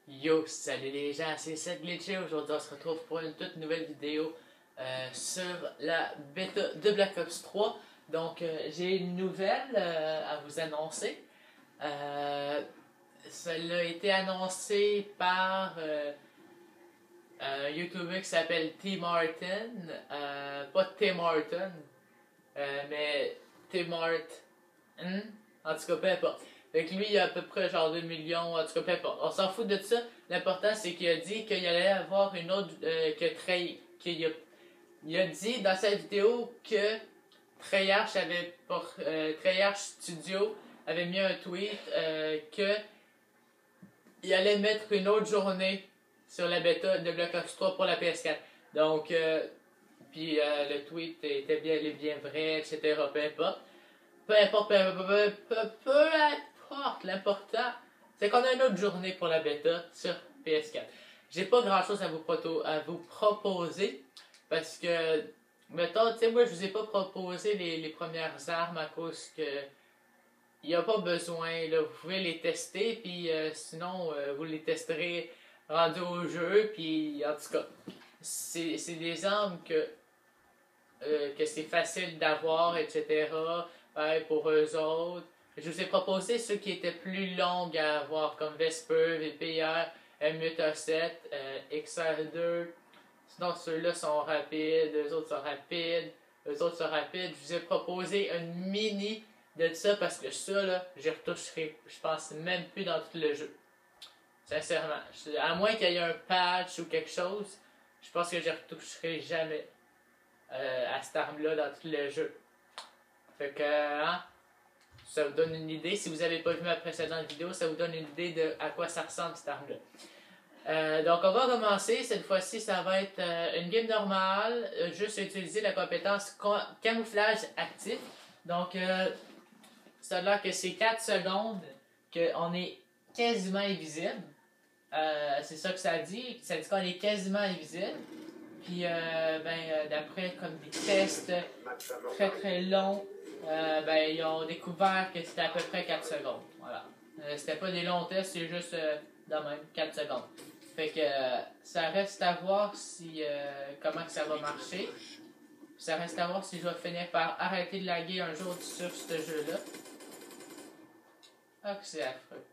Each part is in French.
Yo, salut les gens, c'est Seth Glitché. Aujourd'hui, on se retrouve pour une toute nouvelle vidéo sur la bêta de Black Ops 3. Donc, j'ai une nouvelle à vous annoncer. Celle-là a été annoncée par un YouTuber qui s'appelle T. Martin. Pas T. Martin, mais T. Martin. En tout cas, peu importe. Fait que lui, il a à peu près genre 2 millions, en tout cas, peu importe. On s'en fout de ça. L'important, c'est qu'il a dit qu'il allait avoir une autre. Il a dit dans sa vidéo que Treyarch Studio avait mis un tweet que il allait mettre une autre journée sur la bêta de Black Ops 3 pour la PS4. Donc, puis le tweet était bien vrai, etc. Peu importe. Peu importe, l'important, c'est qu'on a une autre journée pour la bêta sur PS4. J'ai pas grand chose à vous proposer, parce que, mettons, tu sais, moi je vous ai pas proposé les premières armes à cause que il n'y a pas besoin, là, vous pouvez les tester, puis sinon vous les testerez rendu au jeu, puis en tout cas, c'est des armes que c'est facile d'avoir, etc. Pour eux autres. Je vous ai proposé ceux qui étaient plus longs à avoir, comme Vesper, VPR, M8A7, XR2. Sinon, ceux-là sont rapides, eux autres sont rapides, Je vous ai proposé une mini de ça parce que ça, là, j'y retoucherai, je pense, même plus dans tout le jeu. Sincèrement. À moins qu'il y ait un patch ou quelque chose, je pense que j'y retoucherai jamais à cette arme-là dans tout le jeu. Fait que, hein, ça vous donne une idée. Si vous n'avez pas vu ma précédente vidéo, ça vous donne une idée de à quoi ça ressemble cette arme-là. Donc, on va commencer. Cette fois-ci, ça va être une game normale. Juste utiliser la compétence camouflage actif. Donc, ça a l'air que c'est 4 secondes qu'on est quasiment invisible. C'est ça que ça dit. Ça dit qu'on est quasiment invisible. Puis, d'après comme des tests très longs, ils ont découvert que c'était à peu près 4 secondes. Voilà. C'était pas des longs tests, c'est juste de même, 4 secondes. Fait que ça reste à voir si comment que ça va marcher. Ça reste à voir si je vais finir par arrêter de laguer un jour sur ce jeu-là. Ah, que c'est affreux.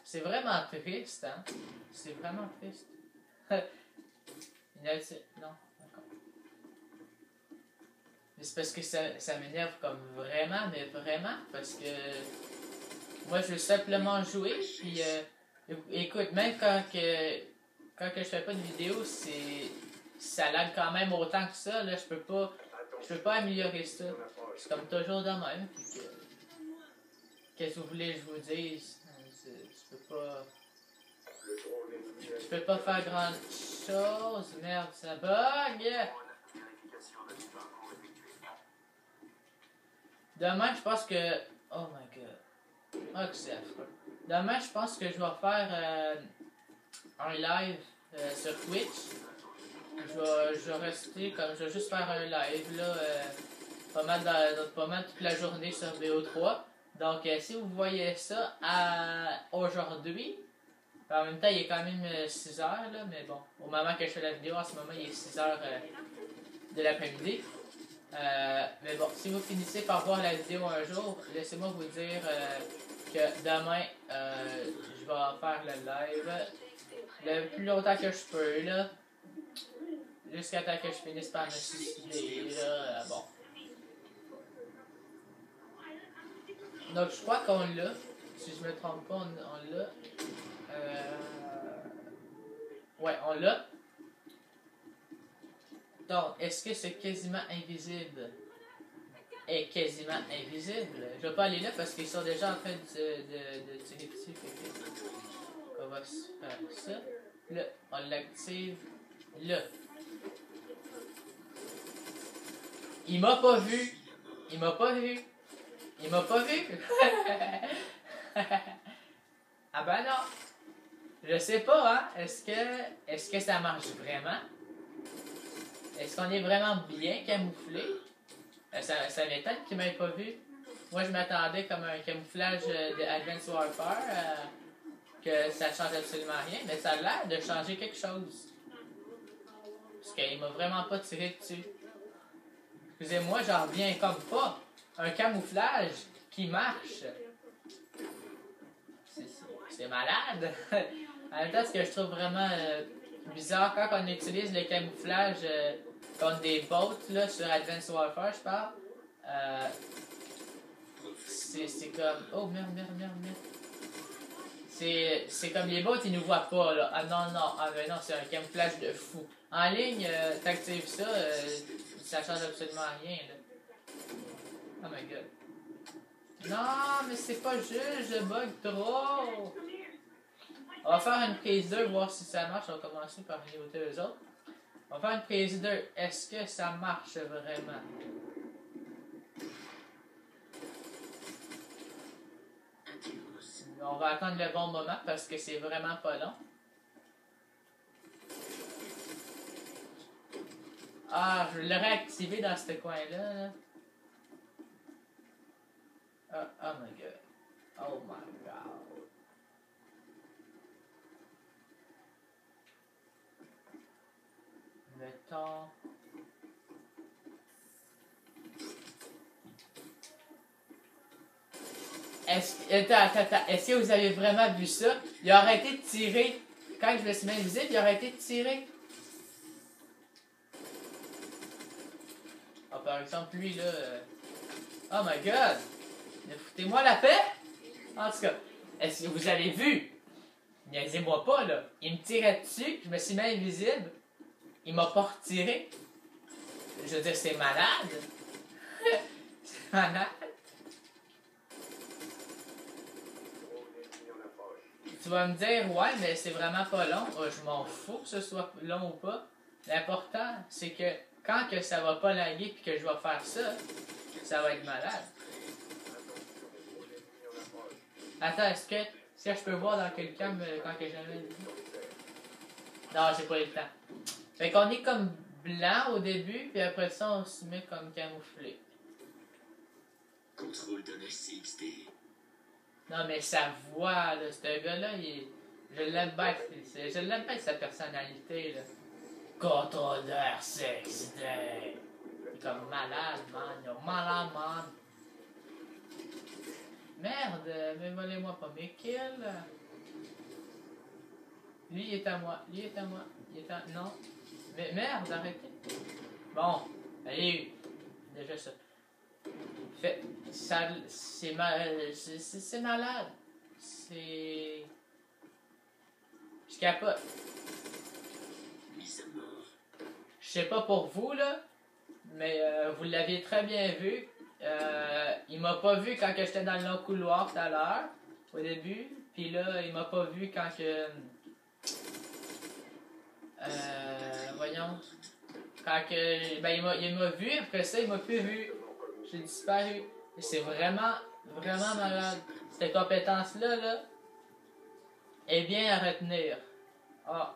C'est vraiment triste, hein? C'est vraiment triste. Non, d'accord. Mais c'est parce que ça m'énerve comme vraiment, mais vraiment, parce que moi je veux simplement jouer, puis écoute, même quand je fais pas de vidéo, ça lag quand même autant que ça, là, je peux pas améliorer ça. C'est comme toujours de même, puis qu'est-ce que vous voulez que je vous dise? Je peux pas faire grand chose. Merde, ça bug. Demain, je pense que... Oh my god. Oh, que c'est affreux. Demain, je pense que je vais faire un live sur Twitch. Je vais rester comme... Je vais juste faire un live, là, pas mal toute la journée sur BO3. Donc, si vous voyez ça aujourd'hui... En même temps, il est quand même 6 heures, là, mais bon, au moment que je fais la vidéo, en ce moment, il est 6 heures de l'après-midi. Mais bon, si vous finissez par voir la vidéo un jour, laissez-moi vous dire que demain, je vais faire le live le plus longtemps que je peux, là, jusqu'à temps que je finisse par me suicider, là, bon. Donc, je crois qu'on l'a. Si je me trompe pas, on l'a. Ouais, on l'a. Donc, est-ce que c'est quasiment invisible? Est quasiment invisible. Je vais pas aller là parce qu'ils sont déjà en train de tirer dessus. On va faire ça. Là, on l'active. Là. Il m'a pas vu. Il m'a pas vu. Il m'a pas vu. Ah ben non. Je sais pas, hein. Est-ce que ça marche vraiment? Est-ce qu'on est vraiment bien camouflé? Ça m'étonne qu'il m'ait pas vu. Moi, je m'attendais comme un camouflage de Advanced Warfare, que ça change absolument rien, mais ça a l'air de changer quelque chose. Parce qu'il m'a vraiment pas tiré dessus. Excusez-moi, j'en reviens comme pas. Un camouflage qui marche. C'est malade. En même temps, ce que je trouve vraiment bizarre, quand on utilise le camouflage contre des bots, là, sur Advanced Warfare, je parle, c'est comme... Oh, merde. C'est comme les bots, ils nous voient pas, là. Ah non, ben non, c'est un camouflage de fou. En ligne, t'actives ça, ça change absolument rien, là. Oh my god. Non, mais c'est pas juste, je bug trop. On va faire une prise 2, voir si ça marche. On va commencer par muter eux autres. On va faire une prise 2. Est-ce que ça marche vraiment? On va attendre le bon moment parce que c'est vraiment pas long. Ah, je l'aurais activé dans ce coin-là. Oh my god. Oh my god. Mettons... Attends. Est-ce que vous avez vraiment vu ça? Il a arrêté de tirer. Quand je me suis mis invisible, il a arrêté de tirer. Ah, par exemple, lui, là... Oh my god! Foutez-moi la paix! En tout cas, est-ce que vous avez vu? Niaisez-moi pas, là. Il me tirait dessus, je me suis mis invisible. Il m'a pas retiré. Je veux dire, c'est malade. C'est malade. Tu vas me dire, ouais, mais c'est vraiment pas long. Oh, je m'en fous que ce soit long ou pas. L'important, c'est que quand que ça va pas laguer et que je vais faire ça, ça va être malade. Attends, est-ce que je peux voir dans quel cam quand que j'avais dit? Non, j'ai pas eu le temps. Fait qu'on est comme blanc au début, puis après ça, on se met comme camouflé. Contrôle d'un SCXD. Non, mais sa voix, là, ce gars-là, je l'aime bien. Je l'aime bien sa personnalité, là. Contrôle de SCXD. Il est comme malade, man. Il est malade, man. Merde, mais volez-moi pas mes kills. Lui, il est à moi. Non. Mais merde, arrêtez. Bon, allez, déjà ça. Fait, ça, c'est malade. C'est... Je capote. Mise à mort. Je sais pas pour vous, là, mais vous l'aviez très bien vu. Il m'a pas vu quand j'étais dans le long couloir tout à l'heure, au début. Puis là, il m'a pas vu quand que... voyons. Quand que... Ben, il m'a vu, après ça, il m'a plus vu. J'ai disparu. Et c'est vraiment malade. Cette compétence-là, là, est bien à retenir. Ah.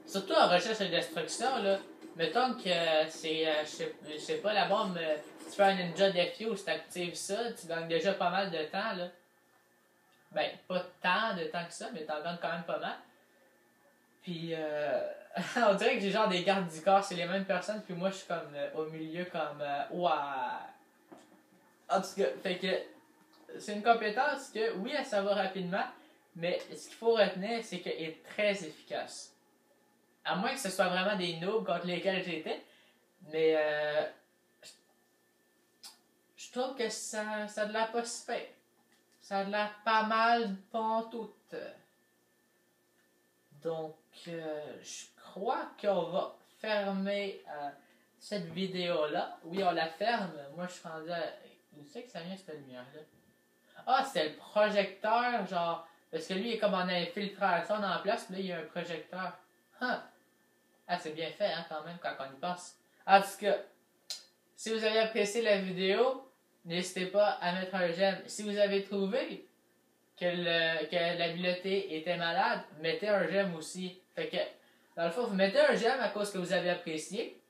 Surtout en recherche et destruction, là. Mettons que c'est, je sais pas, la bombe, tu fais un ninja defuse, tu actives ça, tu gagnes déjà pas mal de temps, là. Ben, pas tant de temps que ça, mais t'en gagnes quand même pas mal. Puis, on dirait que j'ai genre des gardes du corps, c'est les mêmes personnes, puis moi je suis comme au milieu, comme, ouah. En tout cas, fait que c'est une compétence que, oui, ça va rapidement, mais ce qu'il faut retenir, c'est qu'elle est très efficace. À moins que ce soit vraiment des noobs contre lesquels j'étais, mais je trouve que ça a de la pas si pire. Ça a de la pas mal pantoute. Donc, je crois qu'on va fermer cette vidéo-là. Oui, on la ferme. Moi, je suis rendu à... Où c'est que ça vient, cette lumière-là? Ah, c'est le projecteur, genre... Parce que lui, il est comme en infiltration dans la place, puis là, il y a un projecteur. Huh. Ah, c'est bien fait, hein, quand même, quand on y pense. En tout cas, si vous avez apprécié la vidéo, n'hésitez pas à mettre un j'aime. Si vous avez trouvé que la bibliothèque était malade, mettez un j'aime aussi. Fait que, dans le fond, vous mettez un j'aime à cause que vous avez apprécié.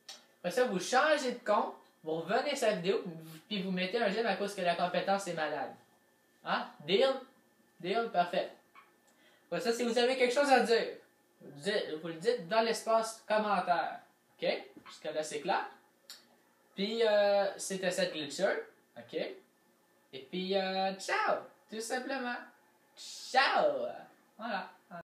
Après ça, vous changez de compte, vous revenez sur la vidéo, puis vous mettez un j'aime à cause que la compétence est malade. Hein? Deal? Deal? Parfait. Ouais, ça, si vous avez quelque chose à dire, vous le dites dans l'espace commentaire. OK? Jusqu'à là, c'est clair. Puis, c'était cette glitcher. OK? Et puis, ciao! Tout simplement. Ciao! Voilà.